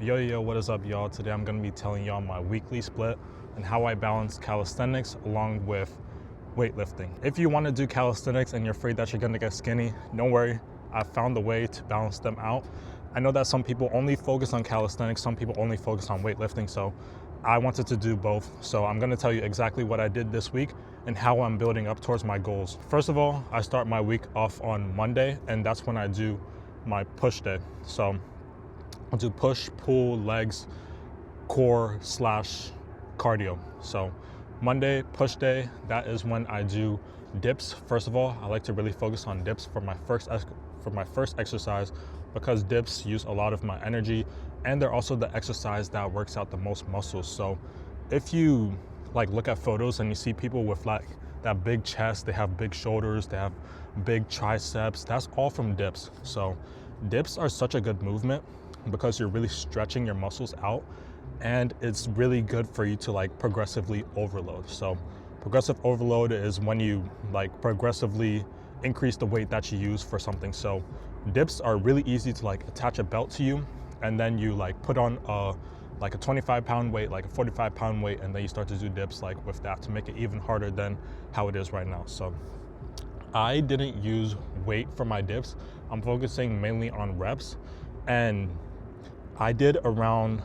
Yo, what is up, y'all? Today I'm going to be telling y'all my weekly split and how I balance calisthenics along with weightlifting. If you want to do calisthenics and you're afraid that you're going to get skinny, don't worry. I found a way to balance them out. I know that some people only focus on calisthenics, some people only focus on weightlifting, so I wanted to do both. So I'm going to tell you exactly what I did this week and how I'm building up towards my goals. First of all, I start my week off on Monday, and that's when I do my push day. So I'll do push, pull, legs, core / cardio. So Monday, push day, that is when I do dips. First of all, I like to really focus on dips for my first exercise because dips use a lot of my energy, and they're also the exercise that works out the most muscles. So if you look at photos and you see people with that big chest, they have big shoulders, they have big triceps, that's all from dips. So dips are such a good movement because you're really stretching your muscles out, and it's really good for you to progressively overload. So progressive overload is when you progressively increase the weight that you use for something. So dips are really easy to attach a belt to you, and then you put on a 25-pound weight, a 45-pound weight, and then you start to do dips with that to make it even harder than how it is right now. So I didn't use weight for my dips. I'm focusing mainly on reps, and I did around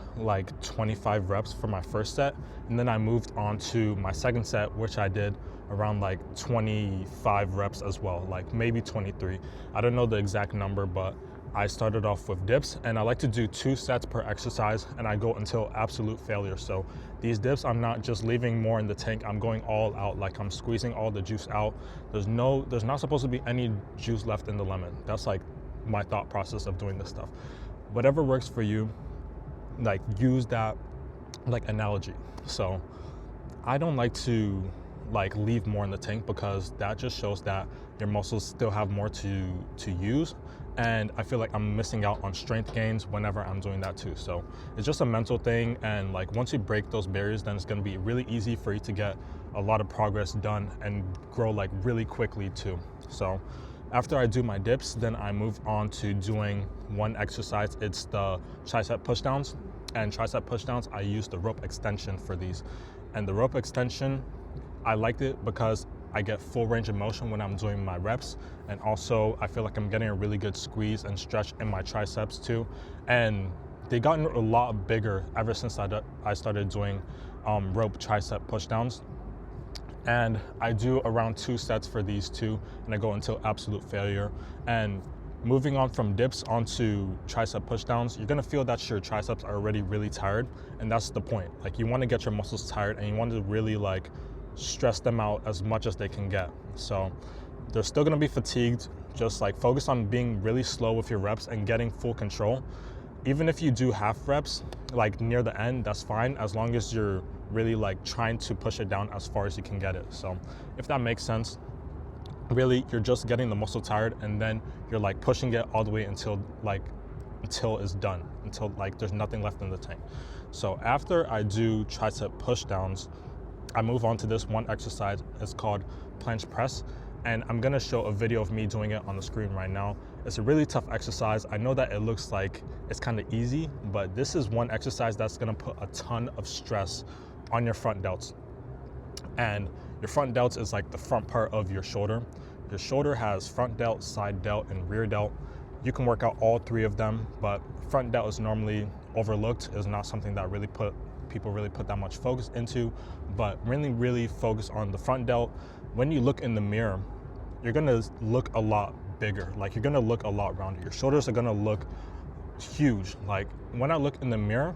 25 reps for my first set, and then I moved on to my second set, which I did around 25 reps as well, maybe 23. I don't know the exact number, but I started off with dips, and I like to do 2 sets per exercise, and I go until absolute failure. So these dips, I'm not just leaving more in the tank, I'm going all out, I'm squeezing all the juice out. There's not supposed to be any juice left in the lemon. That's my thought process of doing this stuff. Whatever works for you, use that analogy. So I don't like to leave more in the tank because that just shows that your muscles still have more to use, and I feel like I'm missing out on strength gains whenever I'm doing that too. So it's just a mental thing, and once you break those barriers, then it's going to be really easy for you to get a lot of progress done and grow really quickly too. So after I do my dips, then I move on to doing one exercise. It's the tricep pushdowns, and tricep pushdowns, I use the rope extension for these. And the rope extension, I liked it because I get full range of motion when I'm doing my reps, and also I feel like I'm getting a really good squeeze and stretch in my triceps too. And they gotten a lot bigger ever since I started doing rope tricep pushdowns. And I do around 2 sets for these two, and I go until absolute failure. And moving on from dips onto tricep pushdowns, you're gonna feel that your triceps are already really tired, and that's the point. You wanna get your muscles tired, and you want to really stress them out as much as they can get. So they're still gonna be fatigued. Just focus on being really slow with your reps and getting full control. Even if you do half reps, near the end, that's fine, as long as you're really trying to push it down as far as you can get it. So if that makes sense, really you're just getting the muscle tired, and then you're pushing it all the way until it's done, until there's nothing left in the tank. So after I do tricep push downs, I move on to this one exercise. It's called planche press, and I'm gonna show a video of me doing it on the screen right now. It's a really tough exercise. I know that it looks like it's kind of easy, but this is one exercise that's gonna put a ton of stress on your front delts. And your front delts is the front part of your shoulder. Your shoulder has front delt, side delt, and rear delt. You can work out all 3 of them, but front delt is normally overlooked. It's not something that people really put that much focus into, but really focus on the front delt. When you look in the mirror, you're gonna look a lot bigger. You're gonna look a lot rounder. Your shoulders are gonna look huge. When I look in the mirror,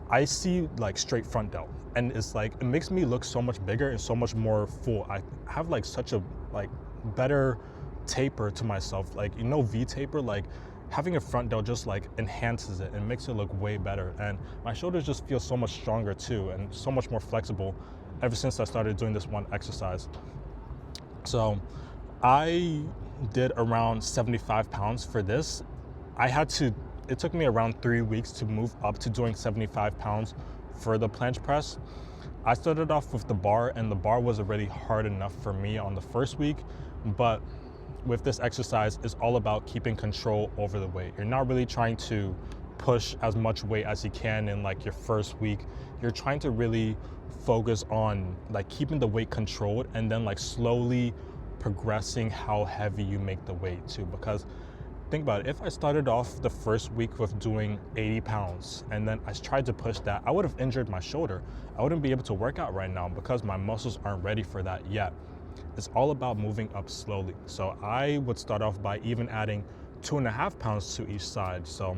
I see straight front delt, and it's it makes me look so much bigger and so much more full. I have such a better taper to myself, V taper. Having a front delt just enhances it and makes it look way better, and my shoulders just feel so much stronger too, and so much more flexible ever since I started doing this one exercise. So I did around 75 pounds for this. It took me around 3 weeks to move up to doing 75 pounds for the planche press. I started off with the bar, and the bar was already hard enough for me on the first week, but with this exercise, it's all about keeping control over the weight. You're not really trying to push as much weight as you can in like your first week. You're trying to really focus on like keeping the weight controlled and then like slowly progressing how heavy you make the weight too. Because think about it, if I started off the first week with doing 80 pounds and then I tried to push that, I would have injured my shoulder. I wouldn't be able to work out right now because my muscles aren't ready for that yet. It's all about moving up slowly. So I would start off by even adding 2.5 pounds to each side. So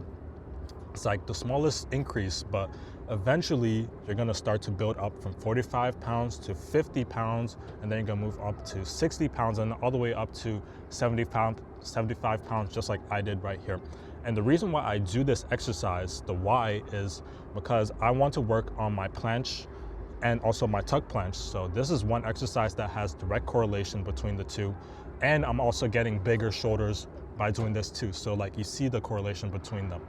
it's like the smallest increase, but eventually you're gonna start to build up from 45 pounds to 50 pounds, and then you're gonna move up to 60 pounds and all the way up to 75 pounds, just like I did right here. And the reason why I do this exercise, the why, is because I want to work on my planche and also my tuck planche. So this is one exercise that has direct correlation between the two. And I'm also getting bigger shoulders by doing this too. So like you see the correlation between them.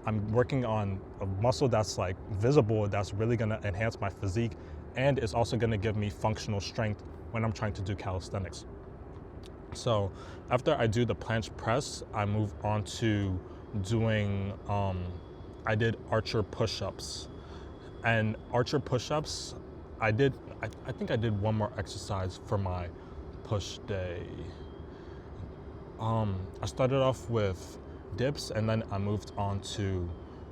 I'm working on a muscle that's like visible, that's really gonna enhance my physique, and it's also gonna give me functional strength when I'm trying to do calisthenics. So after I do the planche press, I move on to doing, I did archer push-ups. And archer push-ups, I think I did one more exercise for my push day. I started off with dips, and then I moved on to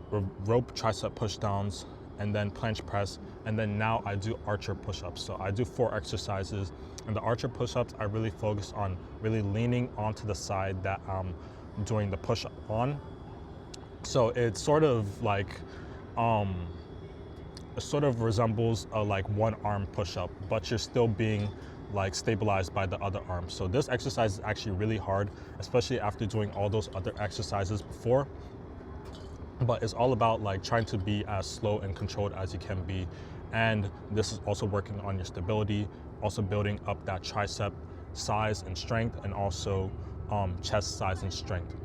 rope tricep pushdowns, and then planche press, and then now I do archer push-ups. So I do 4 exercises, and the archer push-ups, I really focus on really leaning onto the side that I'm doing the push-up on. So it sort of like, it sort of resembles a like one arm push-up, but you're still being like stabilized by the other arm. So this exercise is actually really hard, especially after doing all those other exercises before. But it's all about like trying to be as slow and controlled as you can be. And this is also working on your stability, also building up that tricep size and strength, and also chest size and strength.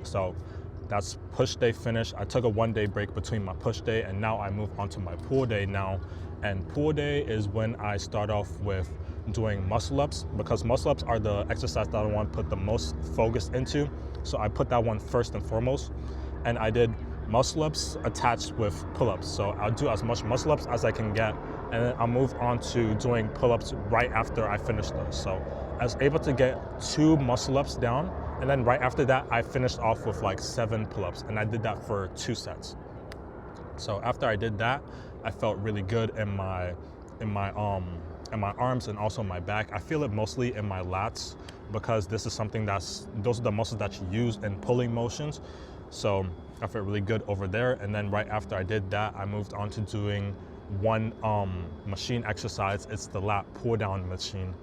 So that's push day finished. I took a 1-day break between my push day, and now I move on to my pull day now. And pull day is when I start off with doing muscle ups, because muscle ups are the exercise that I want to put the most focus into. So I put that one first and foremost. And I did muscle ups attached with pull-ups. So I'll do as much muscle ups as I can get, and then I'll move on to doing pull-ups right after I finish those. So I was able to get 2 muscle ups down, and then right after that, I finished off with like 7 pull-ups, and I did that for 2 sets. So after I did that, I felt really good in my arms and also my back. I feel it mostly in my lats, because this is something those are the muscles that you use in pulling motions. So I felt really good over there. And then right after I did that, I moved on to doing one machine exercise. It's the lat pull down machine.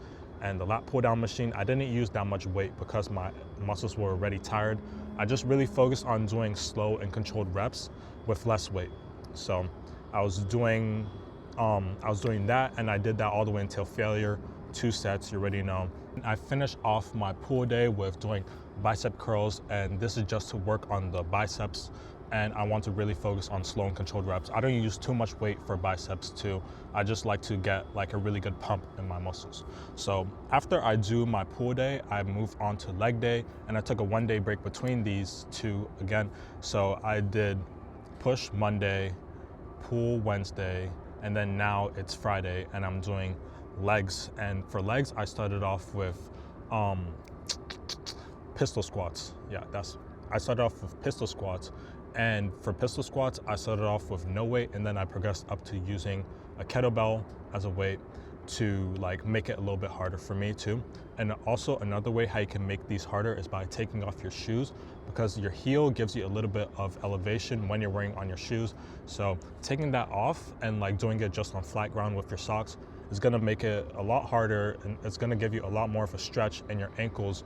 And the lat pull down machine, I didn't use that much weight because my muscles were already tired. I just really focused on doing slow and controlled reps with less weight. So I was doing that, and I did that all the way until failure, 2 sets, you already know. I finished off my pull day with doing bicep curls, and this is just to work on the biceps, and I want to really focus on slow and controlled reps. I don't use too much weight for biceps too. I just like to get like a really good pump in my muscles. So after I do my pull day, I move on to leg day, and I took a 1-day break between these 2 again. So I did push Monday, pull Wednesday, and then now it's Friday, and I'm doing legs. And for legs, I started off with pistol squats. Yeah, I started off with pistol squats. And for pistol squats, I started off with no weight, and then I progressed up to using a kettlebell as a weight to like make it a little bit harder for me too. And also another way how you can make these harder is by taking off your shoes, because your heel gives you a little bit of elevation when you're wearing on your shoes. So taking that off and like doing it just on flat ground with your socks is gonna make it a lot harder, and it's gonna give you a lot more of a stretch in your ankles.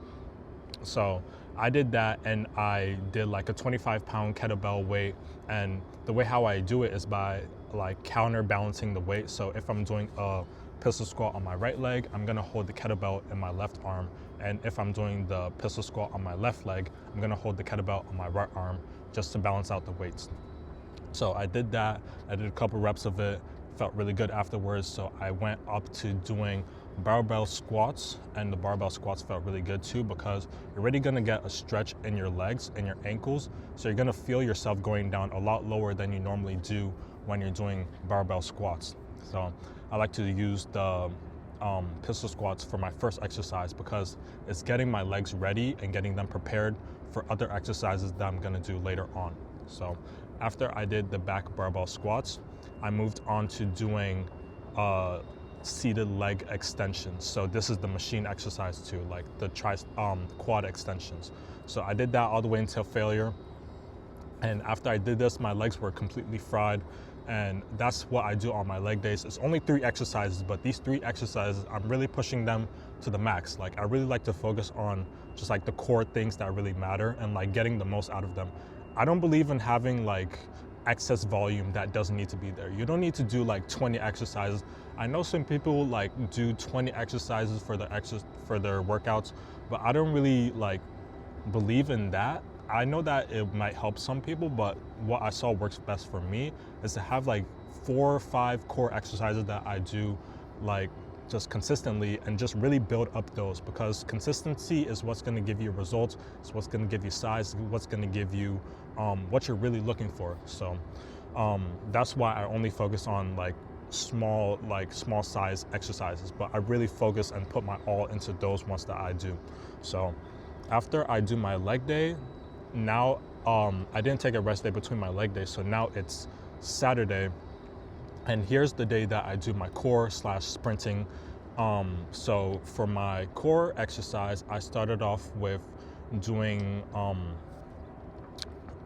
So I did that, and I did like a 25-pound kettlebell weight, and the way how I do it is by like counterbalancing the weight. So if I'm doing a pistol squat on my right leg, I'm gonna hold the kettlebell in my left arm, and if I'm doing the pistol squat on my left leg, I'm gonna hold the kettlebell on my right arm, just to balance out the weights. So I did that, I did a couple reps of it, felt really good afterwards, so I went up to doing barbell squats, and the barbell squats felt really good too because you're already gonna get a stretch in your legs and your ankles, so you're gonna feel yourself going down a lot lower than you normally do when you're doing barbell squats. So I like to use the pistol squats for my first exercise because it's getting my legs ready and getting them prepared for other exercises that I'm gonna do later on. So after I did the back barbell squats, I moved on to doing seated leg extensions. So this is the machine exercise too, like the quad extensions. So I did that all the way until failure. And after I did this, my legs were completely fried. And that's what I do on my leg days. It's only 3 exercises, but these 3 exercises, I'm really pushing them to the max. Like I really like to focus on just like the core things that really matter and like getting the most out of them. I don't believe in having like excess volume that doesn't need to be there. You don't need to do like 20 exercises. I know some people like do 20 exercises for their workouts, but I don't really like believe in that. I know that it might help some people, but what I saw works best for me is to have like 4 or 5 core exercises that I do like just consistently and just really build up those, because consistency is what's going to give you results. It's what's going to give you size, what's going to give you what you're really looking for. So that's why I only focus on like small size exercises, but I really focus and put my all into those ones that I do. So after I do my leg day, now I didn't take a rest day between my leg days, so now it's Saturday, and here's the day that I do my core / sprinting. So for my core exercise, I started off with doing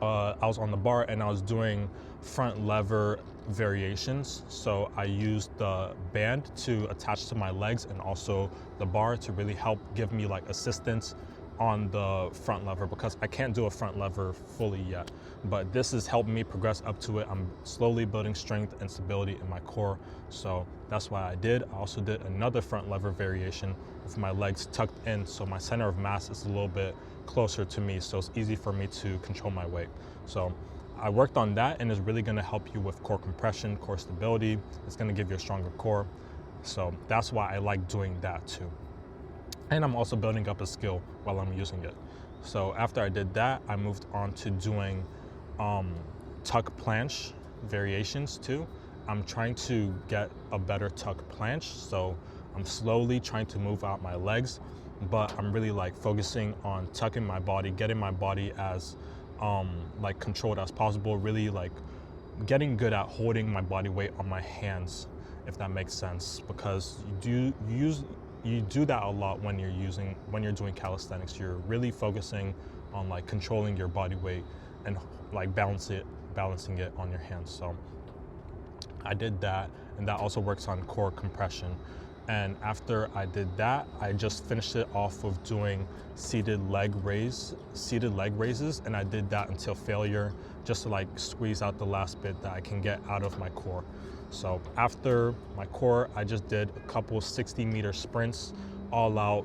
I was on the bar and I was doing front lever variations. So I used the band to attach to my legs and also the bar to really help give me like assistance on the front lever, because I can't do a front lever fully yet, but this has helped me progress up to it. I'm slowly building strength and stability in my core, so that's why I did. I also did another front lever variation with my legs tucked in, so my center of mass is a little bit closer to me, so it's easy for me to control my weight. So I worked on that, and it's really going to help you with core compression, core stability. It's going to give you a stronger core, so that's why I like doing that too. And I'm also building up a skill while I'm using it. So after I did that, I moved on to doing tuck planche variations too. I'm trying to get a better tuck planche, so I'm slowly trying to move out my legs, but I'm really like focusing on tucking my body, getting my body as like controlled as possible, really like getting good at holding my body weight on my hands, if that makes sense, because you do that a lot when you're doing calisthenics. You're really focusing on like controlling your body weight and like balancing it on your hands. So I did that, and that also works on core compression. And after I did that, I just finished it off with doing seated leg raises, and I did that until failure, just to like squeeze out the last bit that I can get out of my core. So after my core, I just did a couple 60-meter sprints all out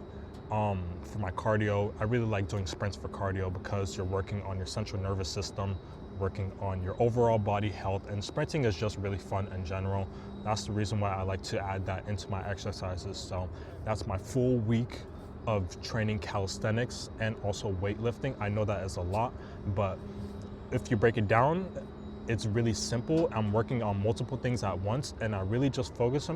for my cardio. I really like doing sprints for cardio because you're working on your central nervous system, working on your overall body health, and sprinting is just really fun in general. That's the reason why I like to add that into my exercises. So that's my full week of training calisthenics and also weightlifting. I know that is a lot, but if you break it down, it's really simple. I'm working on multiple things at once, and I really just focus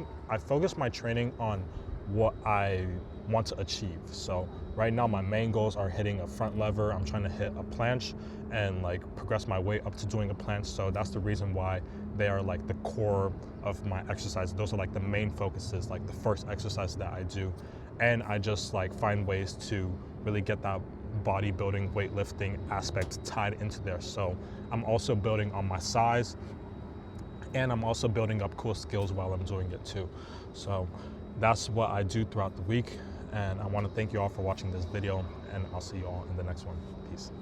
my training on what I want to achieve. So right now my main goals are hitting a front lever. I'm trying to hit a planche and like progress my way up to doing a planche. So that's the reason why they are like the core of my exercise. Those are like the main focuses, like the first exercise that I do. And I just like find ways to really get that bodybuilding, weightlifting aspect tied into there. So I'm also building on my size, and I'm also building up cool skills while I'm doing it too. So that's what I do throughout the week, and I want to thank you all for watching this video, and I'll see you all in the next one. Peace.